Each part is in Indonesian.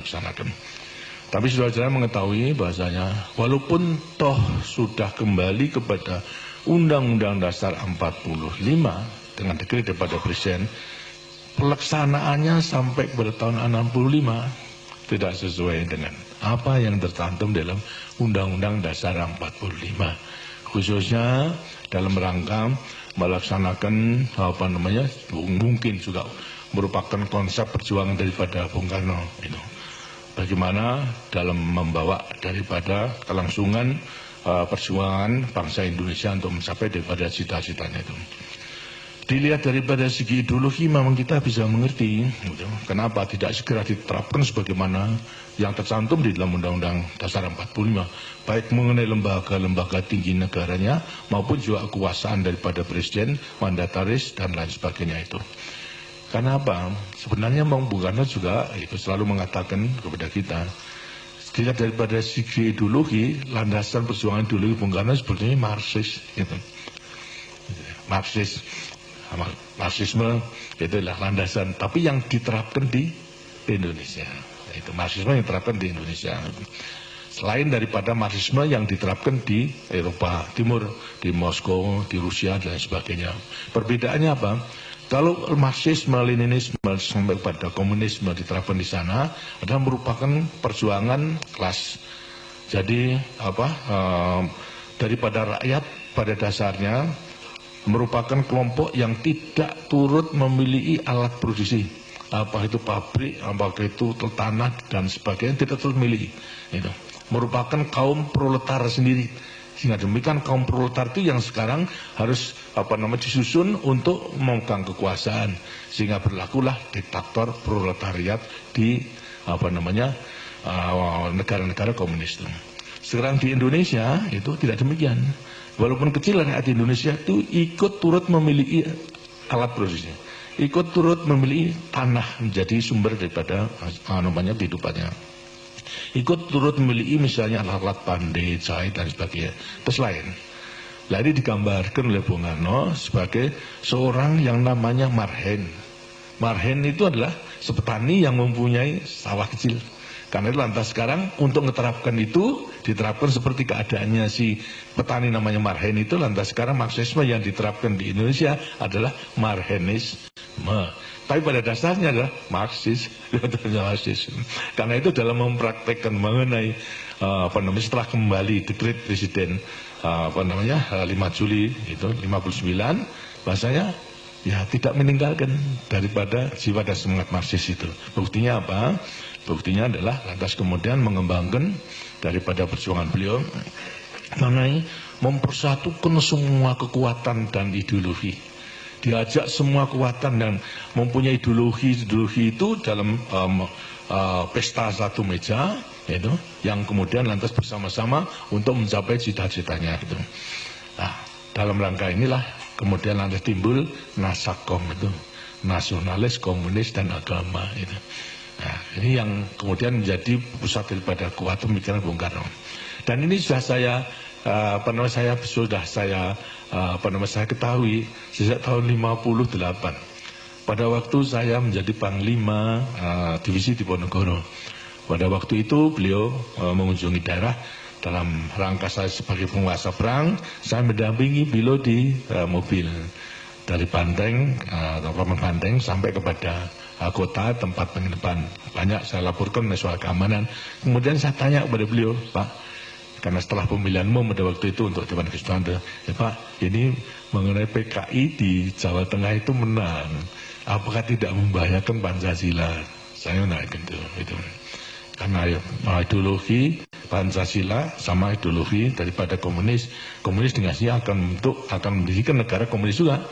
melaksanakan. Tapi saudara-saudara mengetahui bahasanya walaupun toh sudah kembali kepada Undang-Undang Dasar 45 dengan dekret daripada Presiden, pelaksanaannya sampai kepada tahun 65 tidak sesuai dengan apa yang tercantum dalam Undang-Undang Dasar 45, khususnya dalam rangka melaksanakan mungkin juga merupakan konsep perjuangan daripada Bung Karno itu. Bagaimana dalam membawa daripada kelangsungan perjuangan bangsa Indonesia untuk mencapai daripada cita-citanya itu. Dilihat daripada segi ideologi memang kita bisa mengerti gitu, kenapa tidak segera diterapkan sebagaimana yang tercantum di dalam Undang-Undang Dasar 45, baik mengenai lembaga-lembaga tinggi negaranya maupun juga kekuasaan daripada Presiden, mandataris dan lain sebagainya itu. Karena apa? Sebenarnya Bung Karno juga itu selalu mengatakan kepada kita, dilihat daripada segi ideologi, landasan perjuangan ideologi Bung Karno sebetulnya Marxis gitu. Marxisme itulah landasan, tapi yang diterapkan di Indonesia. Itu Marxisme yang diterapkan di Indonesia. Selain daripada Marxisme yang diterapkan di Eropa Timur, di Moskow, di Rusia dan sebagainya. Perbedaannya apa? Kalau Marxisme, Leninisme sampai pada komunisme diterapkan di sana adalah merupakan perjuangan kelas. Jadi daripada rakyat pada dasarnya merupakan kelompok yang tidak turut memiliki alat produksi, apa itu pabrik, apa itu tanah dan sebagainya, tidak turut memiliki. Itu merupakan kaum proletar sendiri. Sehingga demikian kaum proletar itu yang sekarang harus disusun untuk memegang kekuasaan, sehingga berlakulah diktator proletariat di negara-negara komunis itu. Sekarang di Indonesia itu tidak demikian. Walaupun kecil rakyat Indonesia itu ikut turut memiliki alat produksi, ikut turut memiliki tanah menjadi sumber daripada kehidupannya. Ikut turut memiliki misalnya alat-alat pandai, jahit dan sebagainya. Terus lain. Lalu digambarkan oleh Bung Karno sebagai seorang yang namanya marhen. Marhen itu adalah sepetani yang mempunyai sawah kecil. Karena itu lantas sekarang untuk menerapkan itu, diterapkan seperti keadaannya si petani namanya marhen itu, lantas sekarang Marxisme yang diterapkan di Indonesia adalah marhenisme. Tapi pada dasarnya adalah Marxis. Karena itu dalam mempraktekkan mengenai setelah kembali dekret Presiden 5 Juli itu 59, bahasanya ya tidak meninggalkan daripada jiwa dan semangat Marxis itu. Buktinya apa? Buktinya adalah lantas kemudian mengembangkan daripada perjuangan beliau mengenai mempersatukan semua kekuatan dan ideologi. Diajak semua kekuatan dan mempunyai ideologi itu dalam pesta satu meja itu, yang kemudian lantas bersama-sama untuk mencapai cita-citanya itu. Nah, dalam rangka inilah kemudian lantas timbul Nasakom itu, nasionalis, komunis dan agama itu. Nah, ini yang kemudian menjadi pusat daripada kuat pemikiran Bung Karno. Dan ini sudah saya saya ketahui sejak tahun 58. Pada waktu saya menjadi Panglima Divisi Diponegoro. Pada waktu itu beliau mengunjungi daerah dalam rangka saya sebagai penguasa perang. Saya mendampingi beliau di mobil dari Banteng, Banteng sampai kepada kota tempat penginapan. Banyak saya laporkan soal keamanan. Kemudian saya tanya kepada beliau, Pak, karena setelah pemilihanmu pada waktu itu untuk Dewan Kesultanan, ya Pak, ini mengenai PKI di Jawa Tengah itu menang, apakah tidak membahayakan Pancasila? Saya menanyakan itu. Karena ideologi Pancasila sama ideologi daripada komunis dengannya akan mendirikan negara komunis juga.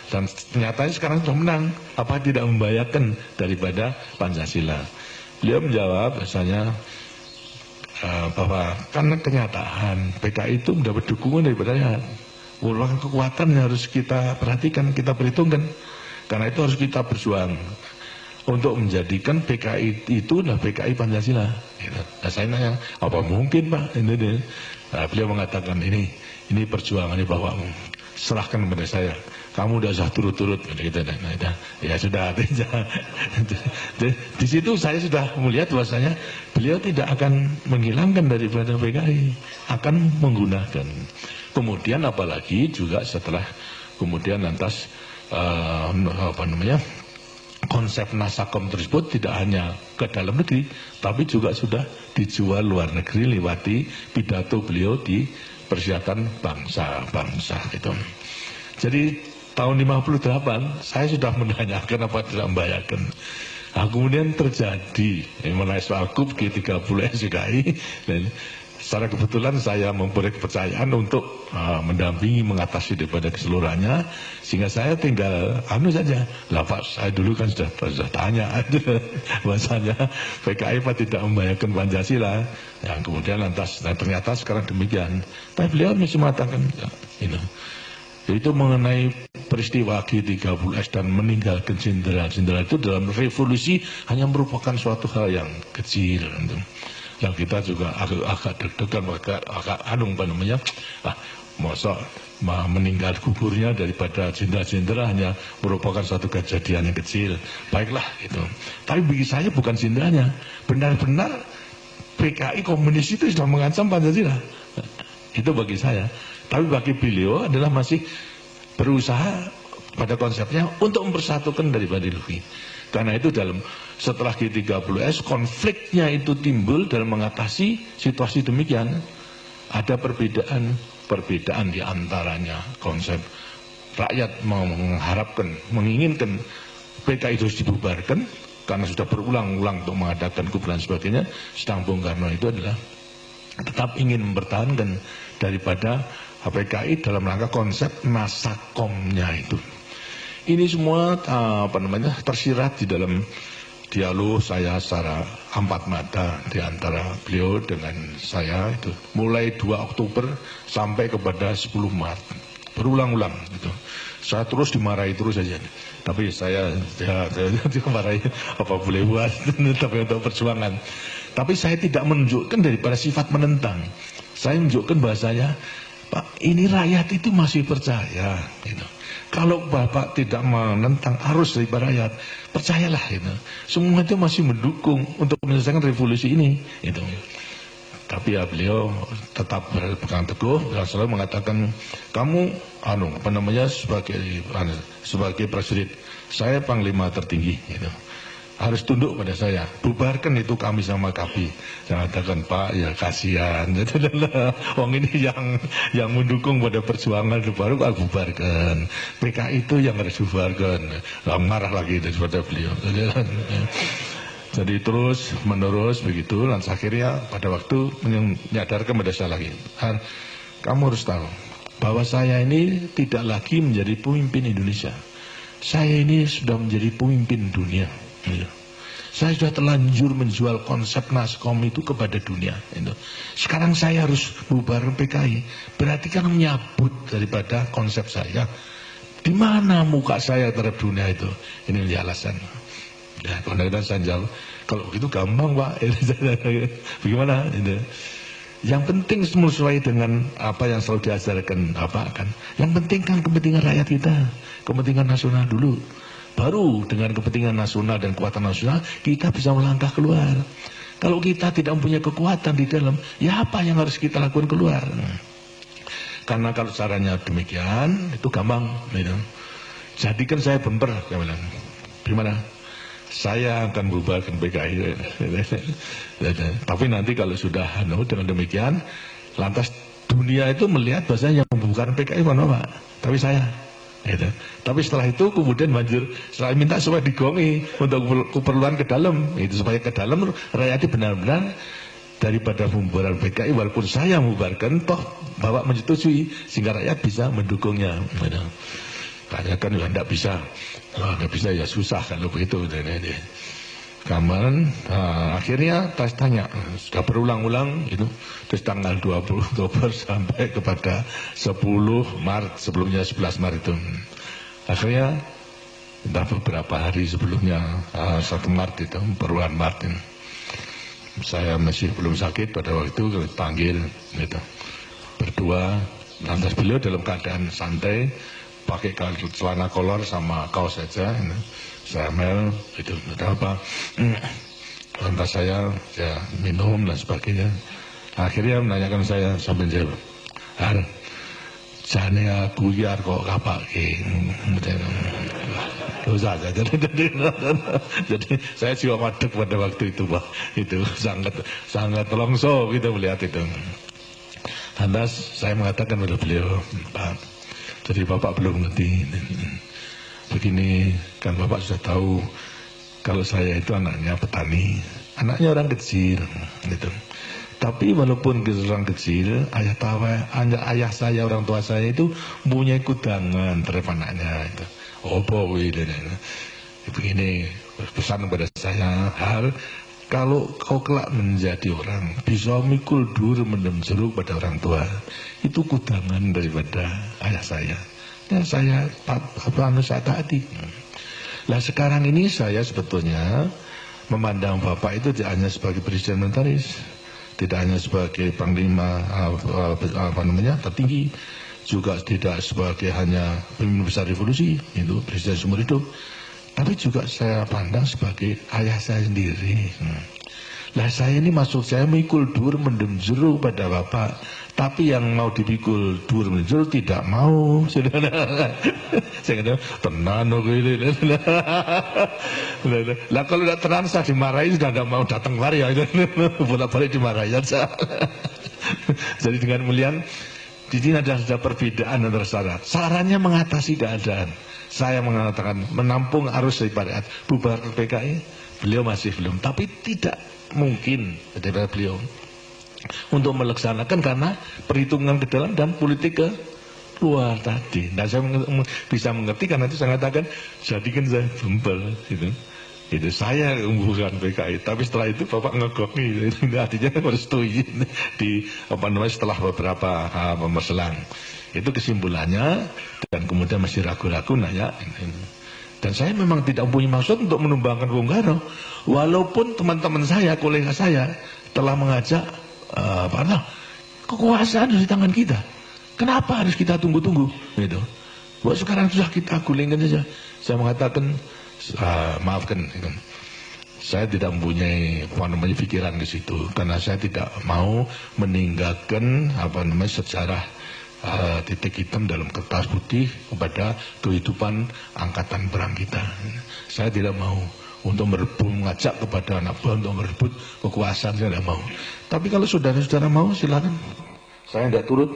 Dan ternyata sekarang sudah menang, apa tidak membahayakan daripada Pancasila? Beliau menjawab bahasanya bahwa karena kenyataan PKI itu mendapat dukungan daripada rakyat. Merupakan kekuatan yang harus kita perhatikan, kita perhitungkan. Karena itu harus kita berjuang untuk menjadikan PKI itu adalah PKI Pancasila. Nah, saya nanya, apa mungkin Pak? Nah, beliau mengatakan ini perjuangannya bahwa serahkan kepada saya. kamu udah usah turut-turut gitu. Nah, ya sudah. Di situ saya sudah melihat bahwasanya beliau tidak akan menghilangkan daripada PKI, akan menggunakan. Kemudian apalagi juga setelah kemudian lantas konsep Nasakom tersebut tidak hanya ke dalam negeri, tapi juga sudah dijual luar negeri lewati pidato beliau di Perserikatan Bangsa-Bangsa itu. Jadi tahun 58 saya sudah menanyakan apa tidak membayarkan. Nah, kemudian terjadi mengenai soal KUB G30 SDKI, dan secara kebetulan saya mempunyai kepercayaan untuk mendampingi mengatasi daripada keseluruhannya, sehingga saya tinggal saja. Lah Pak, saya dulu kan sudah tanya bahasanya PKI Pak tidak membayarkan Pancasila. Yang kemudian lantas ternyata sekarang demikian. Tapi beliau masih mengatakan itu mengenai peristiwa G30S dan meninggalkan jenderal-jenderal itu dalam revolusi hanya merupakan suatu hal yang kecil. Yang kita juga agak deg-degan, agak masa meninggal gugurnya daripada jenderal-jenderal hanya merupakan suatu kejadian yang kecil. Baiklah itu. Tapi bagi saya bukan jenderalnya, benar-benar PKI komunis itu sudah mengancam Pancasila. Itu bagi saya. Tapi bagi beliau adalah masih berusaha pada konsepnya untuk mempersatukan daripada lebih. Karena itu setelah G30S konfliknya itu timbul dalam mengatasi situasi demikian. Ada perbedaan di antaranya konsep rakyat mengharapkan, menginginkan PKI itu dibubarkan karena sudah berulang-ulang untuk mengadakan KUB dan sebagainya. Sedang Bung Karno itu adalah tetap ingin mempertahankan daripada PKI dalam rangka konsep Nasakomnya itu. Ini semua tersirat di dalam dialog saya secara empat mata di antara beliau dengan saya itu mulai 2 Oktober sampai kepada 10 Maret berulang-ulang gitu. Saya terus dimarahi terus saja. Tapi saya dimarahi apa boleh buat tapi untuk perjuangan. Tapi saya tidak menunjukkan daripada sifat menentang. Saya menunjukkan bahasanya Pak, ini rakyat itu masih percaya gitu. Kalau Bapak tidak menentang arus dari rakyat, percayalah itu. Semua itu masih mendukung untuk menyelesaikan revolusi ini gitu. Tapi ya beliau tetap berpegang teguh dan selalu mengatakan, kamu sebagai prajurit, saya panglima tertinggi gitu. Harus tunduk pada saya, bubarkan itu kami sama KAPI. Saya katakan Pak, ya kasihan. Wong ini yang mendukung pada perjuangan baru aku bubarkan. PKI itu yang harus bubarkan. Marah lagi daripada beliau. Jadi terus menerus begitu, dan akhirnya pada waktu menyadarkan pada saya lagi, kamu harus tahu bahwa saya ini tidak lagi menjadi pemimpin Indonesia. Saya ini sudah menjadi pemimpin dunia. Saya sudah terlanjur menjual konsep Naskom itu kepada dunia. Sekarang saya harus bubar PKI. Berarti kan menyabut daripada konsep saya. Di mana muka saya terhadap dunia itu? Ini alasan. Ya, kadang-kadang saya jawab, kalau begitu gampang Pak. Bagaimana? Yang penting sesuai dengan apa yang selalu diajarkan kan. Yang penting kan kepentingan rakyat kita, kepentingan nasional dulu. Baru dengan kepentingan nasional dan kekuatan nasional kita bisa melangkah keluar. Kalau kita tidak mempunyai kekuatan di dalam, ya apa yang harus kita lakukan keluar? Karena kalau caranya demikian, itu gampang. Jadikan saya bumper, gimana? Saya akan bubarkan PKI. Tapi nanti kalau sudah dengan demikian, lantas dunia itu melihat bahasanya yang membubarkan PKI mana Pak? Tapi saya. Gitu. Tapi setelah itu kemudian banjir, saya minta supaya digongi untuk keperluan ke dalam, itu supaya ke dalam rakyat benar-benar daripada pembubaran PKI, walaupun saya membubarkan, toh Bapak menyetujui sehingga rakyat bisa mendukungnya. Karena kan ya tidak bisa, nggak bisa ya susah kalau begitu. Kaman, akhirnya tanya, sudah berulang-ulang itu, terus tanggal 20 Oktober sampai kepada 10 Maret, sebelumnya 11 Maret itu. Akhirnya, entah beberapa hari sebelumnya, 1 Maret itu, perubahan Maret ini. Saya masih belum sakit pada waktu itu, dipanggil gitu. Berdua, lantas beliau dalam keadaan santai, pakai celana kolor sama kaos saja. Saya mel, itu ada apa? Lantas saya ya minum dan sebagainya. Akhirnya menanyakan saya sambil jawab, Har, jane aku ya kok kapake. Dosa saja. Jadi saya juga madep pada waktu itu, Pak. Itu sangat longso kita melihat itu. Lantas saya mengatakan pada beliau, Pak, jadi Bapak belum ngerti. Begini, kan Bapak sudah tahu kalau saya itu anaknya petani, anaknya orang kecil, gitu. Tapi walaupun orang kecil, ayah saya, orang tua saya itu punya kudangan terhadap anaknya. Itu. Oh, boy, begini pesan kepada saya, Har, kalau kau kelak menjadi orang, bisa mikul dur mendem jeruk pada orang tua, itu kudangan daripada ayah saya. Ya saya taati. Nah sekarang ini saya sebetulnya memandang Bapak itu tidak hanya sebagai presiden militeris, tidak hanya sebagai panglima tertinggi, juga tidak sebagai hanya pemimpin besar revolusi, itu presiden seumur hidup, tapi juga saya pandang sebagai ayah saya sendiri. Lah saya ini maksud saya mikul dur mendem jeruk pada Bapak, tapi yang mau dipikul dur mendem jeruk tidak mau. Saya kata tenan kok ini. Lah kalau tidak tenan saya dimarahin, sudah tidak mau datang mari ya. Bolak-balik dimarahin saja. Jadi dengan mulian di sini ada perbedaan antara syarat. Sarannya mengatasi keadaan. Saya mengatakan menampung arus daripada bubar PKI, beliau masih belum, tapi tidak mungkin daripada beliau untuk melaksanakan karena perhitungan ke dalam dan politik ke luar tadi. Nah saya bisa mengerti karena itu saya katakan jadikan saya bembel gitu. Itu saya bukan PKI, tapi setelah itu Bapak ngegoki, itu artinya merestui di setelah beberapa perselang. Itu kesimpulannya, dan kemudian masih ragu-ragu nanya. Dan saya memang tidak punya maksud untuk menumbangkan Bung Karno, walaupun teman-teman saya, kolega saya telah mengajak kekuasaan di tangan kita. Kenapa harus kita tunggu-tunggu? Gitu. Buat sekarang sudah kita gulingkan saja. Saya mengatakan, maafkan, gitu. Saya tidak mempunyai pikiran di situ, karena saya tidak mau meninggalkan sejarah titik hitam dalam kertas putih kepada kehidupan angkatan perang kita. Saya tidak mau untuk merebut, mengajak kepada anak buah untuk merebut kekuasaan, saya tidak mau. Tapi kalau saudara-saudara mau, silakan. Saya tidak turut.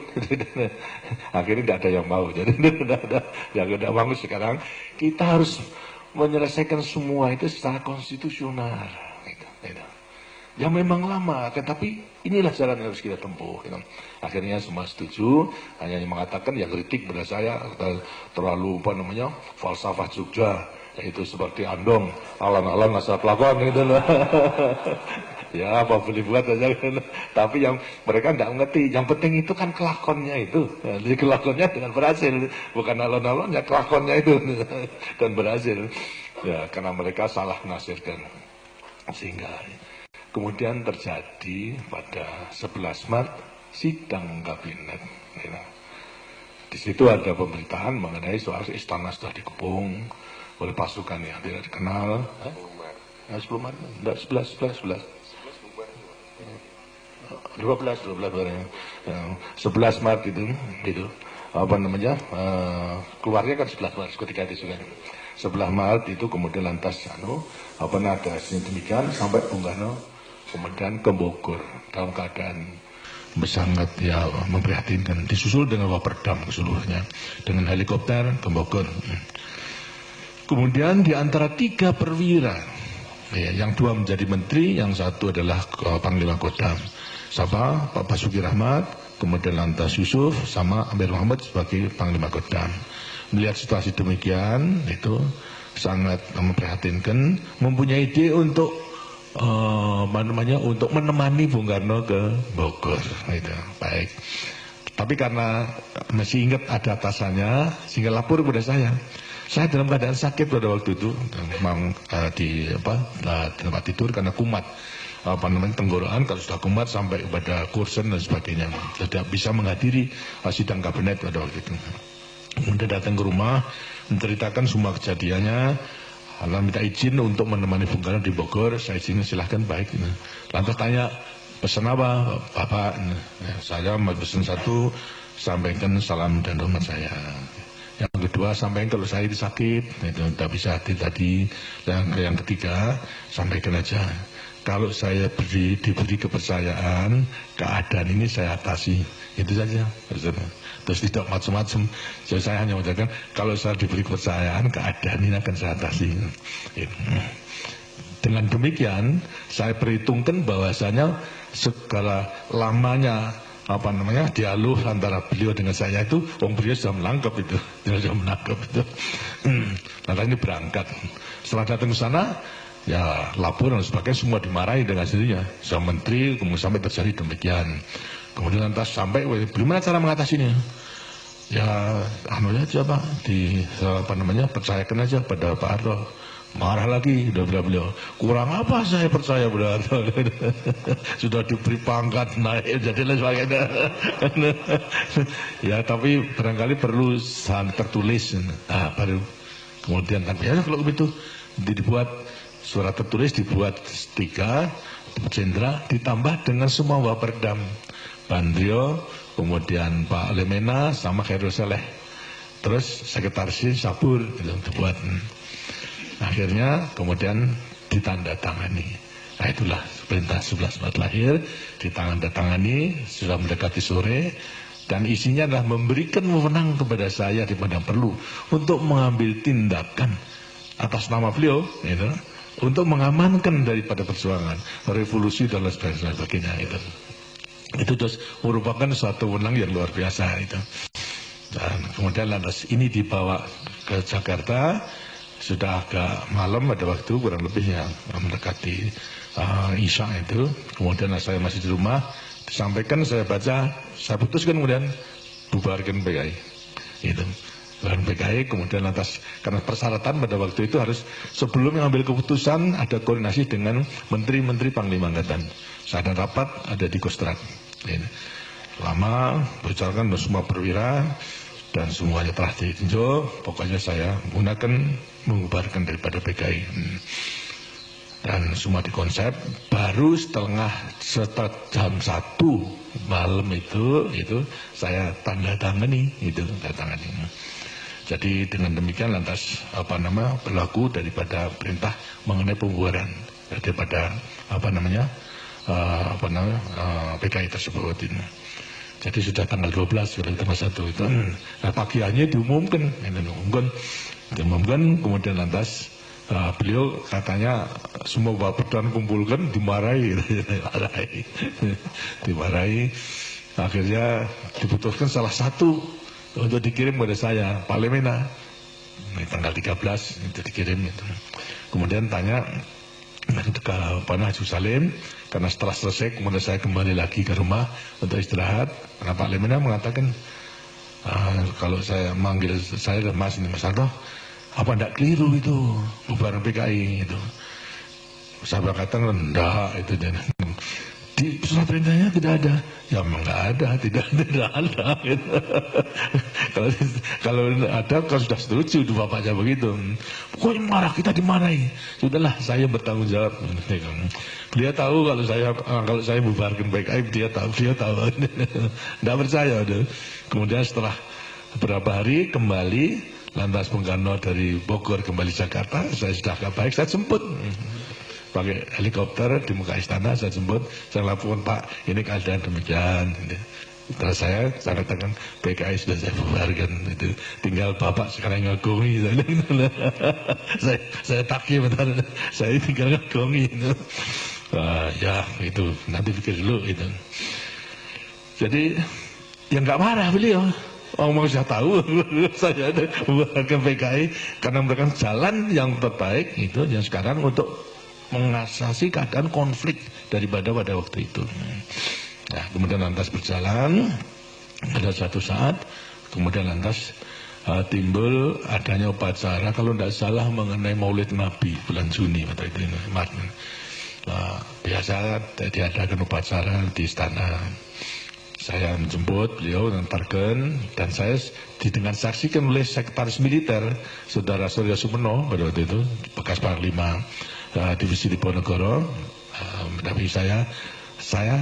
Akhirnya tidak ada yang mau. Jadi tidak ada yang tidak mau. Sekarang kita harus menyelesaikan semua itu secara konstitusional. Gitu. Ya memang lama, tapi inilah jalan yang harus kita tempuh. Gitu. Akhirnya semua setuju, hanya mengatakan yang kritik pada saya terlalu falsafah Jogja, yaitu seperti Andong, alang-alang asal pelakon gitu loh. Ya apa boleh buat aja. Tapi yang mereka tidak mengerti, yang penting itu kan kelakonnya itu. Jadi kelakonnya dengan berhasil, bukan alon-alonnya, kelakonnya itu dan berhasil. Ya karena mereka salah menafsirkan, sehingga kemudian terjadi pada 11 Maret sidang kabinet. Di situ ada pemberitaan mengenai soal istana sudah dikepung oleh pasukan yang tidak dikenal. 10 Maret, enggak 11. 12 11 Maret itu keluarnya kan 11 Maret ketika itu juga 11 Maret itu kemudian lantas ada demikian sampai Bung Karno kemudian ke Bogor dalam keadaan sangat memprihatinkan, disusul dengan Waperdam keseluruhnya dengan helikopter ke Bogor. Kemudian di antara 3 perwira, yang 2 menjadi menteri, yang 1 adalah Panglima Kodam, sama Pak Basuki Rahmat, kemudian lantas Yusuf sama Amir Muhammad sebagai Panglima Kodam. Melihat situasi demikian, itu sangat memprihatinkan, mempunyai ide untuk untuk menemani Bung Karno ke Bogor. Itu baik. Tapi karena masih ingat ada atasannya, sehingga lapor kepada saya. Saya dalam keadaan sakit pada waktu itu, memang di tempat tidur karena kumat. Tenggorokan, kalau sudah kumat sampai kepada kursen dan sebagainya, tidak bisa menghadiri sidang kabinet pada waktu itu. Kemudian datang ke rumah, menceritakan semua kejadiannya. Lalu minta izin untuk menemani Bung Karno di Bogor. Saya izin, silahkan, baik. Lantas tanya, pesan apa Bapak? Saya mau pesan satu, sampaikan salam dan hormat saya. Yang kedua, sampaikan kalau saya sakit, itu tidak bisa hadir tadi. Yang ketiga, sampaikan aja, kalau saya diberi kepercayaan, keadaan ini saya atasi. Itu saja. Terus tidak macam-macam. Jadi saya hanya mengatakan, kalau saya diberi kepercayaan, keadaan ini akan saya atasi. Dengan demikian, saya perhitungkan bahwasanya segala lamanya dialog antara beliau dengan saya itu, beliau sudah menangkap itu, Lalu ini berangkat. Setelah datang ke sana, ya lapor dan sebagainya, semua dimarahi dengan sendirinya. Sama menteri, kemudian sampai terjadi demikian. Kemudian lantas sampai, bagaimana cara mengatasinya? Ya, aja Pak, percayakan aja pada Pak Harto. Marah lagi, beliau, kurang apa saya percaya pada Harto? Sudah diberi pangkat naik, jadi lain sebagainya. Ya, tapi barangkali perlu tertulis. Nah, baru kemudian kan biasa kalau begitu dibuat surat tertulis, dibuat 3 jenderal, ditambah dengan semua Waperdam, Bandrio, kemudian Pak Lemena sama Khairul Saleh, terus sekretarisnya Sabur, gitu, dibuat. Akhirnya kemudian ditandatangani. Nah, itulah perintah 11 Maret lahir, ditandatangani, sudah mendekati sore, dan isinya adalah memberikan wewenang kepada saya di mana perlu untuk mengambil tindakan atas nama beliau, gitu, untuk mengamankan daripada perjuangan revolusi dan lain sebagainya. Itu terus merupakan suatu wewenang yang luar biasa itu. Dan kemudian lantas ini dibawa ke Jakarta. Sudah agak malam, ada waktu kurang lebih yang mendekati Isya itu. Kemudian saya masih di rumah, disampaikan, saya baca, saya putuskan kemudian bubarkan PKI. Itu. Bubarkan PKI, kemudian lantas karena persyaratan pada waktu itu harus sebelum mengambil keputusan ada koordinasi dengan menteri-menteri Panglima Angkatan. Saya ada rapat, ada di Kostrad. Lama berbicara semua perwira dan semuanya telah ditinjau. Pokoknya saya menggunakan mengubarkan daripada PKI, dan semua dikonsep. Baru setelah jam 1 malam itu saya tanda tangani itu. Jadi dengan demikian lantas berlaku daripada perintah mengenai pembubaran daripada PKI tersebut ini. Jadi sudah tanggal 12, sudah tanggal 1 itu. Nah, pagiannya diumumkan, kemudian lantas beliau katanya semua Waperdam kumpulkan, dimarahi. Dimarahi. Akhirnya diputuskan salah satu untuk dikirim kepada saya, Pak Lemena. Tanggal 13 itu dikirim itu. Kemudian tanya ke Haji Salim, karena setelah selesai kemudian saya kembali lagi ke rumah untuk istirahat. Karena Pak Lemena mengatakan, kalau saya manggil saya, Mas Harto, apa tidak keliru itu bubaran PKI itu? Saya berkata rendah itu, di surat perintahnya tidak ada. Ya memang nggak ada, tidak ada. Gitu. Kalau ada, kalau sudah setuju, bapaknya begitu. Pokoknya marah, kita dimarahi. Sudahlah, saya bertanggung jawab. Beliau tahu kalau saya bubarkan PKI, dia tahu. Tidak percaya. Kemudian setelah beberapa hari kembali, lantas Bung Karno dari Bogor kembali Jakarta, saya sudah agak baik, saya jemput. Pakai helikopter di muka istana, saya jemput, saya laporkan, Pak, ini keadaan demikian. Terus saya katakan PKI sudah saya bubarkan, itu tinggal Bapak sekarang ngagongi. Saya takir bentar, saya tinggal ngagongi. Ya itu nanti pikir dulu itu. Jadi yang nggak marah beliau. Mau saya tahu saya ada bubarkan PKI karena mereka jalan yang terbaik itu yang sekarang untuk mengatasi keadaan konflik daripada pada waktu itu. Nah, kemudian lantas berjalan, ada suatu saat, kemudian lantas timbul adanya upacara, kalau tidak salah mengenai Maulid Nabi bulan Juni pada itu. Biasa diadakan upacara di istana. saya menjemput beliau mengantarkan, dan saya dengan saksikan oleh sekretaris militer Saudara Surya Sumono pada waktu itu, bekas Panglima Divisi Diponegoro. Tapi saya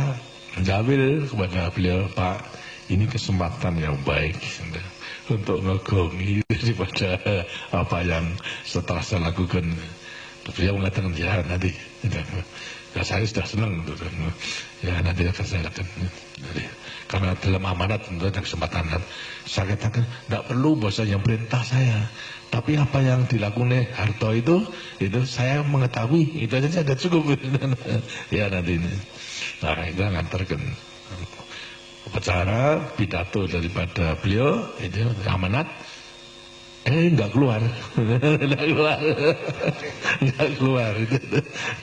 menjawil kepada beliau, Pak, ini kesempatan yang baik untuk ngegongi daripada apa yang setelah saya lakukan. Beliau mengatakan, ya nanti, ya saya sudah senang, ya nanti akan saya lakukan. Karena dalam amanat tentu ada kesempatan. Saya katakan, tidak perlu bos yang perintah saya, tapi apa yang dilakukan Harto itu saya mengetahui, itu saja sudah cukup. Ya nanti ini, nah itu ngantarkan upacara pidato daripada beliau itu amanat. Enggak keluar. Enggak keluar.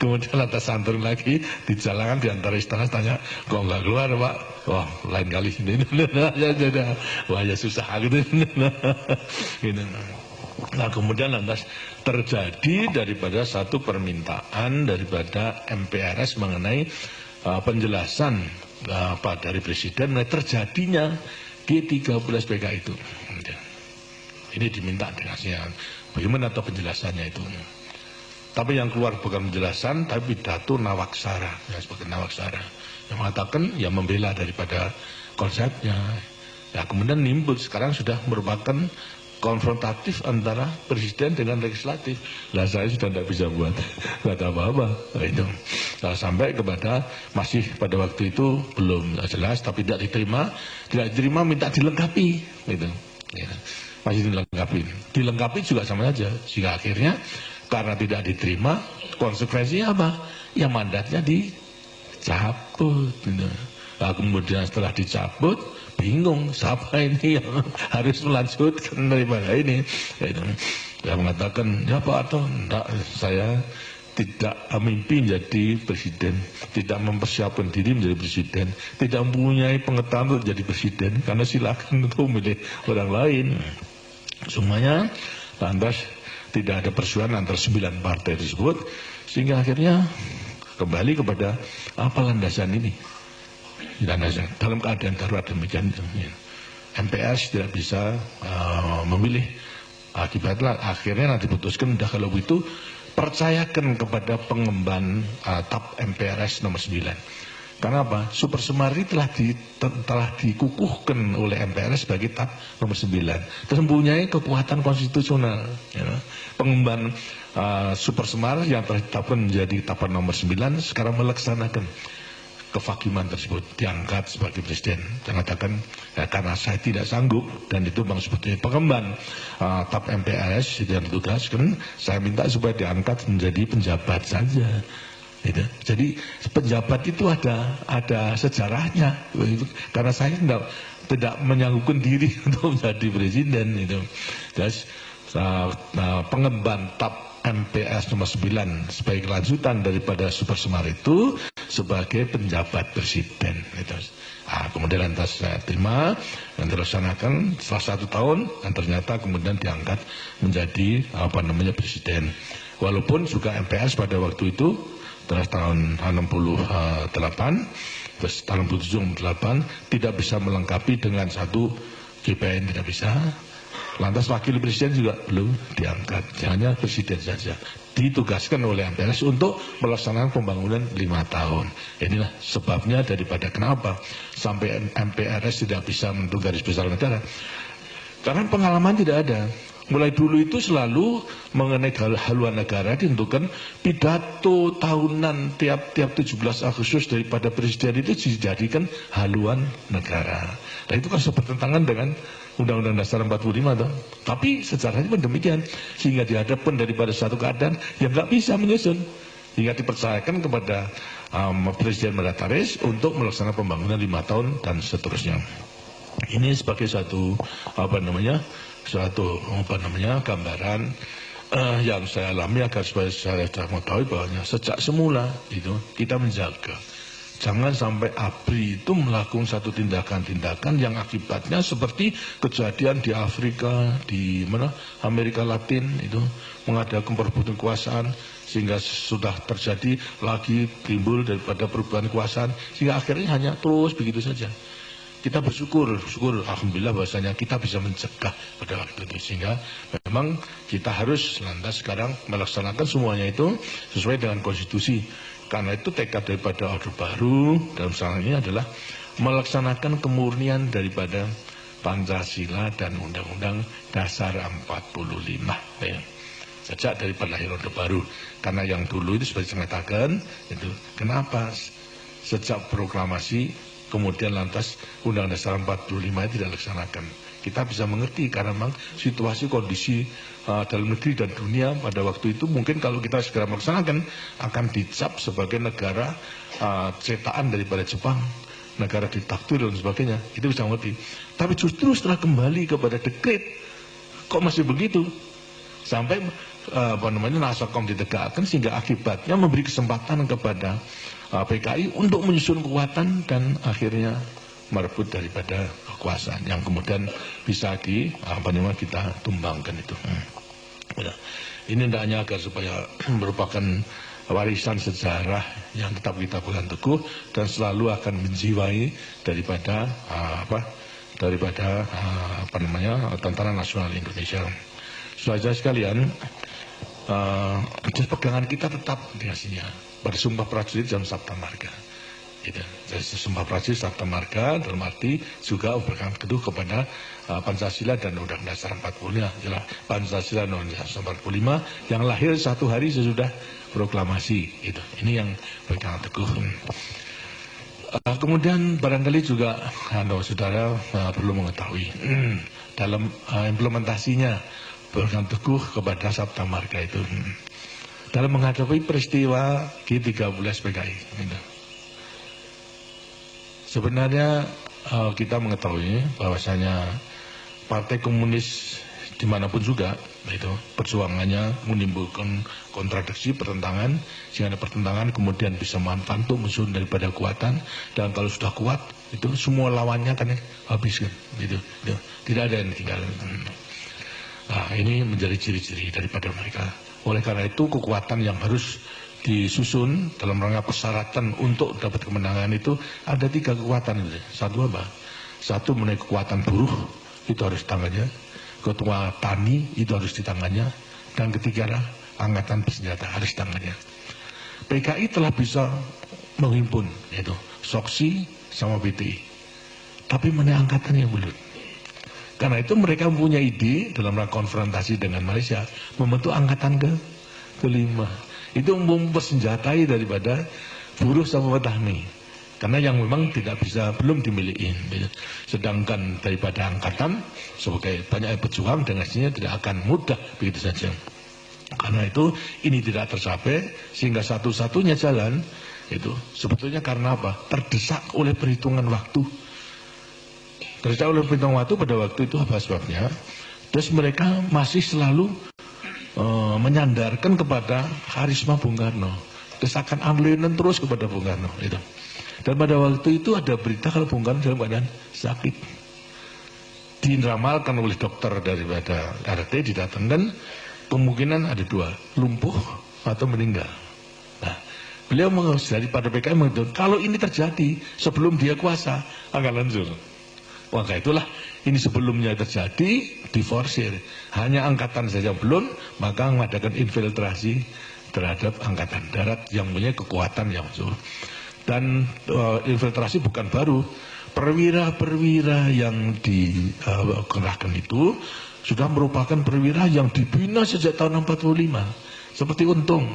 Kemudian lantas santun lagi di jalanan di antara istana tanya, kok enggak keluar Pak? Wah lain kali ini. Wah ya susah gitu. Nah kemudian lantas terjadi daripada satu permintaan daripada MPRS mengenai penjelasan dari Presiden mengenai terjadinya G13PK itu. Ini diminta dengasnya, bagaimana atau penjelasannya itu. Tapi yang keluar bukan penjelasan, tapi pidato Nawaksara, ya, sebagai Nawaksara, yang mengatakan, yang membela daripada konsepnya. Ya kemudian nimbul sekarang sudah merupakan konfrontatif antara presiden dengan legislatif. Lah saya sudah tidak bisa buat apa-apa. Nah, itu sampai kepada masih pada waktu itu belum jelas, tapi tidak diterima minta dilengkapi, gitu. Ya. Masih dilengkapi juga sama saja, sehingga akhirnya karena tidak diterima, konsekuensinya apa? Ya mandatnya dicabut. Gitu. Nah, kemudian setelah dicabut, bingung siapa ini yang harus melanjutkan daripada ini. Ya mengatakan, ya Pak Harto, enggak, saya tidak mimpi menjadi presiden, tidak mempersiapkan diri menjadi presiden, tidak mempunyai pengetahuan untuk jadi presiden, karena silakan untuk memilih orang lain. Semuanya lantas tidak ada persoalan antara 9 partai tersebut, sehingga akhirnya kembali kepada apa landasan ini. Landasan dalam keadaan darurat demikian, MPRS tidak bisa memilih. Akibatnya akhirnya nanti putuskan, udah kalau begitu percayakan kepada pengemban TAP MPRS nomor 9. Karena apa? Super Semari telah dikukuhkan oleh MPRS sebagai TAP nomor 9. Terus mempunyai kekuatan konstitusional. Ya. Pengemban Super Semar yang telah ditetapkan menjadi TAP nomor 9 sekarang melaksanakan kefakiman tersebut, diangkat sebagai presiden. Saya katakan, ya, karena saya tidak sanggup dan itu bang sebetulnya pengemban TAP MPRS yang ditugaskan, saya minta supaya diangkat menjadi penjabat saja. Gitu. Jadi penjabat itu ada sejarahnya, karena saya tidak menyanggupkan diri untuk menjadi presiden. Gitu. Terus pengemban TAP MPRS nomor 9 sebagai kelanjutan daripada Super Semar itu sebagai penjabat presiden. Gitu. Kemudian lantas saya terima dan dilaksanakan setelah 1 tahun, dan ternyata kemudian diangkat menjadi presiden. Walaupun juga MPRS pada waktu itu terus tahun 68, terus tahun 68 tidak bisa melengkapi dengan satu GPN, tidak bisa. Lantas wakil presiden juga belum diangkat, hanya presiden saja. Ditugaskan oleh MPRS untuk melaksanakan pembangunan 5 tahun. Inilah sebabnya daripada kenapa sampai MPRS tidak bisa menentukan garis besar negara. Karena pengalaman tidak ada. Mulai dulu itu selalu mengenai haluan negara ditentukan pidato tahunan tiap 17 Agustus daripada presiden itu dijadikan haluan negara. Nah itu kan bertentangan dengan Undang-Undang Dasar 45 toh. Tapi sejarahnya pun demikian, sehingga dihadapkan daripada satu keadaan yang nggak bisa menyusun, hingga dipercayakan kepada Presiden Mandataris untuk melaksanakan pembangunan 5 tahun dan seterusnya. Ini sebagai suatu gambaran yang saya alami agar supaya saya mengetahui bahwa sejak semula itu kita menjaga jangan sampai ABRI itu melakukan satu tindakan-tindakan yang akibatnya seperti kejadian di Afrika, di Amerika Latin itu mengadakan perebutan kekuasaan sehingga sudah terjadi lagi timbul daripada perubahan kekuasaan sehingga akhirnya hanya terus begitu saja. kita bersyukur alhamdulillah bahwasanya kita bisa mencegah pada waktu itu, sehingga memang kita harus lantas sekarang melaksanakan semuanya itu sesuai dengan konstitusi. Karena itu tekad daripada Orde Baru dalam sekarang ini adalah melaksanakan kemurnian daripada Pancasila dan Undang-Undang Dasar 45 ya. Sejak daripada lahir Orde Baru. Karena yang dulu itu seperti saya katakan itu, kenapa sejak proklamasi kemudian lantas Undang-Undang Dasar 45 itu tidak dilaksanakan. Kita bisa mengerti karena memang situasi kondisi dalam negeri dan dunia pada waktu itu mungkin kalau kita segera melaksanakan akan dicap sebagai negara cetakan daripada Jepang, negara diktator dan sebagainya. Itu bisa mengerti. Tapi justru setelah kembali kepada dekret kok masih begitu, sampai Nasakom ditegakkan, sehingga akibatnya memberi kesempatan kepada PKI untuk menyusun kekuatan dan akhirnya merebut daripada kekuasaan yang kemudian bisa kita tumbangkan itu. Ini hendaknya agar supaya merupakan warisan sejarah yang tetap kita pegang teguh dan selalu akan menjiwai daripada Tentara Nasional Indonesia. Saudara sekalian, pegangan kita tetap di hasilnya bersumpah prajurit dan Sabta Marga. Gitu. Jadi sumpah prajurit Sabta Marga dalam arti juga berpegang teguh kepada Pancasila dan Undang-Undang Dasar 45. Jelas Pancasila dan Undang-Undang Dasar 45 yang lahir satu hari sesudah proklamasi. Gitu. Ini yang berpegang teguh. Kemudian barangkali juga saudara perlu mengetahui dalam implementasinya berpegang teguh kepada Sabta Marga itu dalam menghadapi peristiwa G13 PKI. Gitu. Sebenarnya kita mengetahui bahwasanya Partai Komunis dimanapun juga itu perjuangannya menimbulkan kontradiksi, pertentangan, sehingga ada pertentangan kemudian bisa manfaat untuk musuh daripada kekuatan, dan kalau sudah kuat itu semua lawannya kan habiskan gitu. Tidak ada yang tinggal. Nah, ini menjadi ciri-ciri daripada mereka. Oleh karena itu kekuatan yang harus disusun dalam rangka persyaratan untuk dapat kemenangan itu ada 3 kekuatan. Satu apa? Satu mengenai kekuatan buruh, itu harus di tangannya. Ketua tani itu harus di tangannya. Dan ketiga adalah angkatan bersenjata harus di tangannya. PKI telah bisa menghimpun yaitu Soksi sama BTI. Tapi mengenai angkatan yang belum. Karena itu mereka mempunyai ide dalam rangka konfrontasi dengan Malaysia membentuk angkatan kelima. Itu mempersenjatai daripada buruh sama petani. Karena yang memang tidak bisa, belum dimiliki. Sedangkan daripada angkatan sebagai banyak yang berjuang dan hasilnya tidak akan mudah begitu saja. Karena itu ini tidak tercapai, sehingga satu-satunya jalan itu sebetulnya karena apa? Terdesak oleh perhitungan waktu. Terdesak oleh perhitungan waktu pada waktu itu apa sebabnya? Terus mereka masih selalu menyandarkan kepada karisma Bung Karno, desakan amlinan terus kepada Bung Karno itu. Dan pada waktu itu ada berita kalau Bung Karno dalam keadaan sakit, diramalkan oleh dokter daripada RT, didatangkan kemungkinan ada 2, lumpuh atau meninggal. Nah, beliau daripada PKI mengatakan kalau ini terjadi sebelum dia kuasa akan hancur. Maka itulah ini sebelumnya terjadi diforsir, hanya angkatan saja belum, maka mengadakan infiltrasi terhadap angkatan darat yang punya kekuatan yang besar. Dan infiltrasi bukan baru, perwira-perwira yang dikerahkan itu sudah merupakan perwira yang dibina sejak tahun 45, seperti Untung.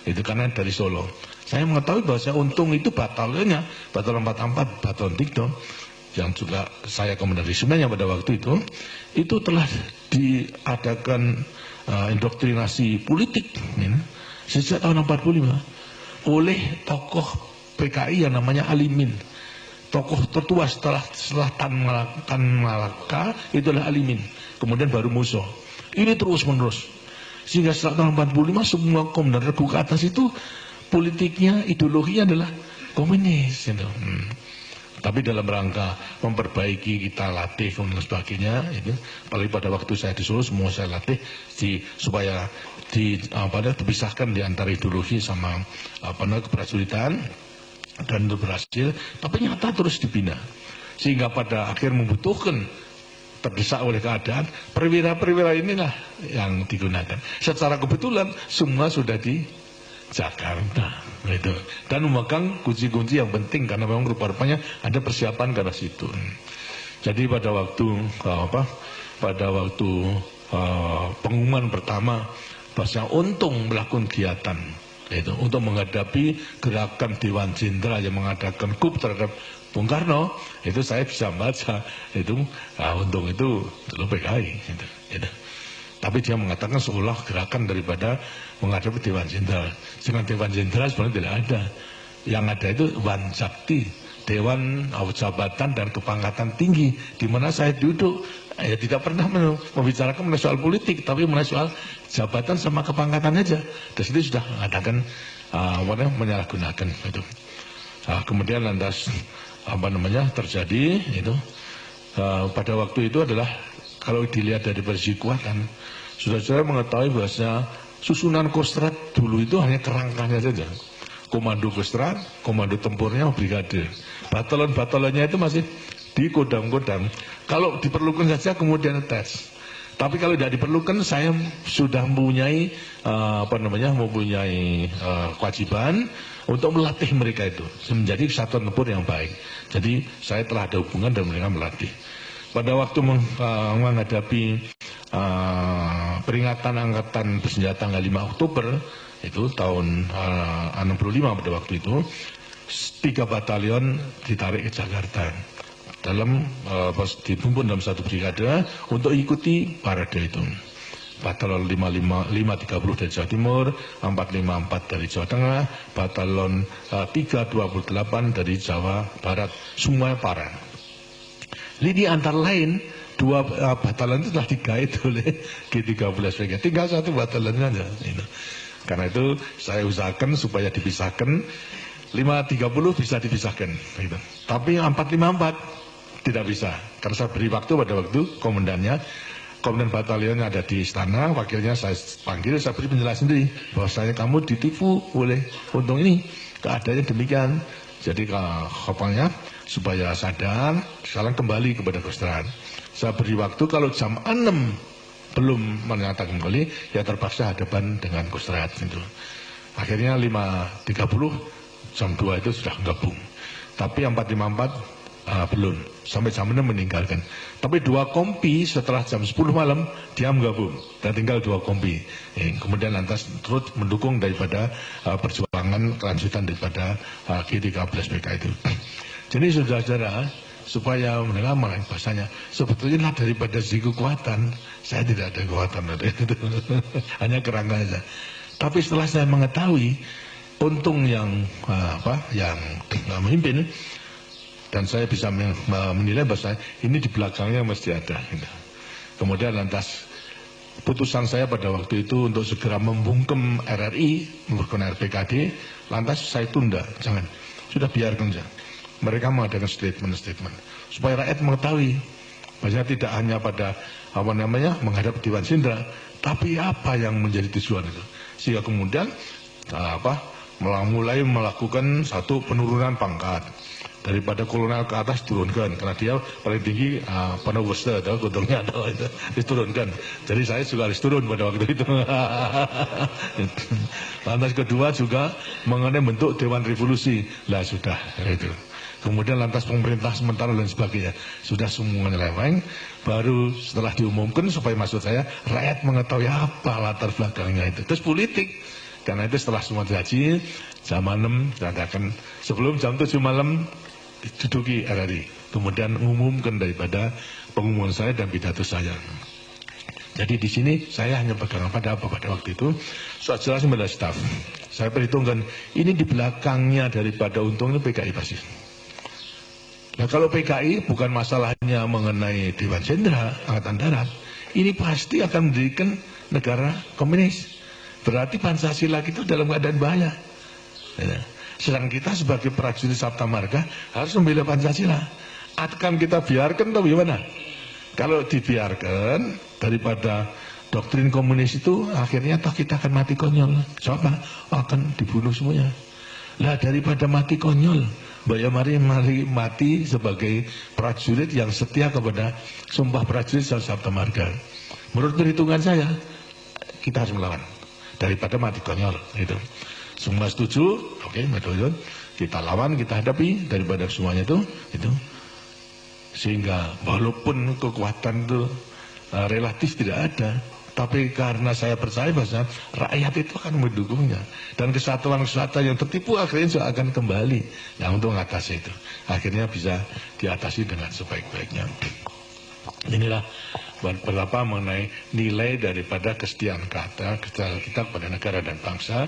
Itu karena dari Solo. Saya mengetahui bahwa Untung itu batalionnya, Batalion 44, Batalion Tigdo, yang juga saya komandansimennya pada waktu itu telah diadakan indoktrinasi politik sejak tahun 45 oleh tokoh PKI yang namanya Alimin. Tokoh tertua setelah Tan Malaka itu adalah Alimin. Kemudian baru Muso. Ini terus menerus. Sehingga setelah tahun 45 semua komandan regu ke atas itu politiknya, ideologinya adalah komunis. Tapi dalam rangka memperbaiki kita latih dan sebagainya, itu apalagi pada waktu saya di Solo semua saya latih supaya dipisahkan di antara ideologi sama keprajuritan, dan itu berhasil. Tapi nyata terus dibina. sehingga pada akhir membutuhkan terdesak oleh keadaan, perwira-perwira inilah yang digunakan. Secara kebetulan semua sudah di Jakarta, gitu. Dan memegang kunci-kunci yang penting karena memang rupa-rupanya ada persiapan ke arah situ. Jadi pada waktu pengumuman pertama bahwasanya Untung melakukan kegiatan itu untuk menghadapi gerakan Dewan Jenderal yang mengadakan coup terhadap Bung Karno, itu saya bisa baca itu Untung itu dulu PKI gitu. Tapi dia mengatakan seolah gerakan daripada menghadapi Dewan Jenderal. Dengan Dewan Jenderal sebenarnya tidak ada. Yang ada itu Wanjakti, Dewan Jabatan dan Kepangkatan Tinggi, di mana saya duduk. Ya tidak pernah membicarakan mengenai soal politik, tapi mengenai soal jabatan sama kepangkatan aja. Dan itu sudah mengatakan menyalahgunakan itu. Kemudian lantas terjadi itu pada waktu itu adalah kalau dilihat dari versi kekuatan, saudara-saudara mengetahui bahwasanya susunan Kostrad dulu itu hanya kerangkanya saja. Komando Kostrad, komando tempurnya brigade. Batalon-batalonnya itu masih di kodam-kodam. Kalau diperlukan saja kemudian tes. Tapi kalau tidak diperlukan, saya sudah mempunyai kewajiban untuk melatih mereka itu menjadi satuan tempur yang baik. Jadi saya telah ada hubungan dan mereka melatih. Pada waktu menghadapi peringatan Angkatan Bersenjata tanggal 5 Oktober itu tahun 65 pada waktu itu, 3 batalion ditarik ke Jakarta dalam dibumbun dalam satu brigade untuk ikuti parade itu. Batalon 530 dari Jawa Timur, 454 dari Jawa Tengah, Batalon 328 dari Jawa Barat, semuanya parade. Ini antara lain 2 batalon itu telah digait oleh G13PK, tinggal 1 batalon saja. Karena itu saya usahakan supaya dipisahkan, 530 bisa dipisahkan, gitu. Tapi 454 tidak bisa, karena saya beri waktu pada waktu komandan batalion ada di istana, wakilnya saya panggil, saya beri penjelasan sendiri bahwasanya kamu ditipu oleh Untung ini, keadaannya demikian. Jadi kapalnya supaya sadar, sekarang kembali kepada Kostrad. Saya beri waktu, kalau jam 6 belum menyatakan kembali, ya terpaksa hadapan dengan Kostrad itu. Akhirnya 5.30 jam 2 itu sudah gabung. Tapi 454 belum, sampai jam 6 meninggalkan. Tapi 2 kompi setelah jam 10 malam dia menggabung dan tinggal 2 kompi. Kemudian lantas terus mendukung daripada perjuangan kelanjutan daripada G13PK itu. Jadi saudara-saudara, supaya mendengar bahasanya sebetulnya daripada segi kekuatan, saya tidak ada kekuatan hanya kerangka saja. Tapi setelah saya mengetahui Untung yang memimpin, dan saya bisa menilai bahwa ini di belakangnya mesti ada. Kemudian lantas putusan saya pada waktu itu untuk segera membungkem RRI, membungkem RPKD, lantas saya tunda, jangan, sudah biarkan saja. Mereka mengadakan statement supaya rakyat mengetahui bahwa tidak hanya pada menghadap Dewan Jenderal, tapi apa yang menjadi tujuan itu. Sehingga kemudian mulai melakukan satu penurunan pangkat. Daripada kolonel ke atas turunkan, karena dia paling tinggi Panawesta atau godongnya atau itu diturunkan. Jadi saya juga harus turun pada waktu itu. Lantas kedua juga mengenai bentuk Dewan Revolusi, lah sudah itu. Kemudian lantas pemerintah sementara dan sebagainya sudah semuanya leweng. Baru setelah diumumkan, supaya maksud saya rakyat mengetahui apa latar belakangnya itu. Terus politik. Karena itu setelah semua terjadi, jam 6 dikatakan sebelum jam 7 malam duduki RRI. Kemudian umumkan daripada pengumuman saya dan pidato saya. Jadi di sini saya hanya pegang pada waktu itu soal jelas pada staf. Saya perhitungkan ini di belakangnya daripada Untung ini PKI pasti. Nah kalau PKI bukan masalahnya mengenai Dewan Jenderal Angkatan Darat, ini pasti akan mendirikan negara komunis. Berarti Pancasila itu dalam keadaan bahaya. Sedang kita sebagai prajurit Sabta Marga harus membela Pancasila. Akan kita biarkan atau gimana? Kalau dibiarkan, daripada doktrin komunis itu akhirnya toh kita akan mati konyol. Coba akan dibunuh semuanya. Lah daripada mati konyol, Bayamari mati sebagai prajurit yang setia kepada sumpah prajurit Sabta Marga. Menurut perhitungan saya, kita harus melawan daripada mati konyol. Itu semua setuju, oke, betul. Kita lawan, kita hadapi daripada semuanya itu. Sehingga walaupun kekuatan itu relatif tidak ada, tapi karena saya percaya bahwa rakyat itu akan mendukungnya. Dan kesatuan-kesatuan yang tertipu akhirnya juga akan kembali. Nah, untuk mengatasi itu, akhirnya bisa diatasi dengan sebaik-baiknya. Inilah beberapa mengenai nilai daripada kesetiaan kita kepada negara dan bangsa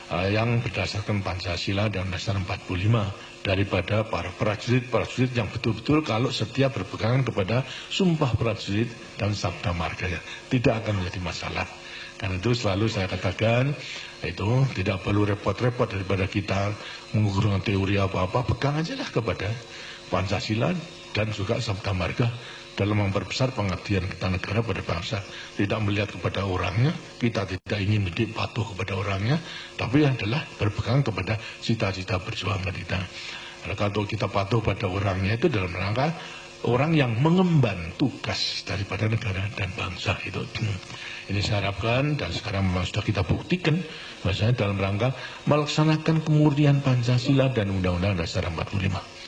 yang berdasarkan Pancasila dan Undang-Undang 45 daripada para prajurit yang betul-betul kalau setia berpegangan kepada sumpah prajurit dan Sabta Marga, tidak akan menjadi masalah. Karena itu selalu saya katakan, itu tidak perlu repot-repot daripada kita mengukurkan teori apa-apa, pegang aja lah kepada Pancasila dan juga Sabta Marga dalam memperbesar pengabdian kita negara pada bangsa. Tidak melihat kepada orangnya, kita tidak ingin menjadi patuh kepada orangnya, tapi adalah berpegang kepada cita-cita perjuangan kita. Kalau kita patuh pada orangnya itu dalam rangka orang yang mengemban tugas daripada negara dan bangsa itu. Ini saya harapkan dan sekarang memang sudah kita buktikan bahwasanya dalam rangka melaksanakan kemurnian Pancasila dan Undang-Undang Dasar 45.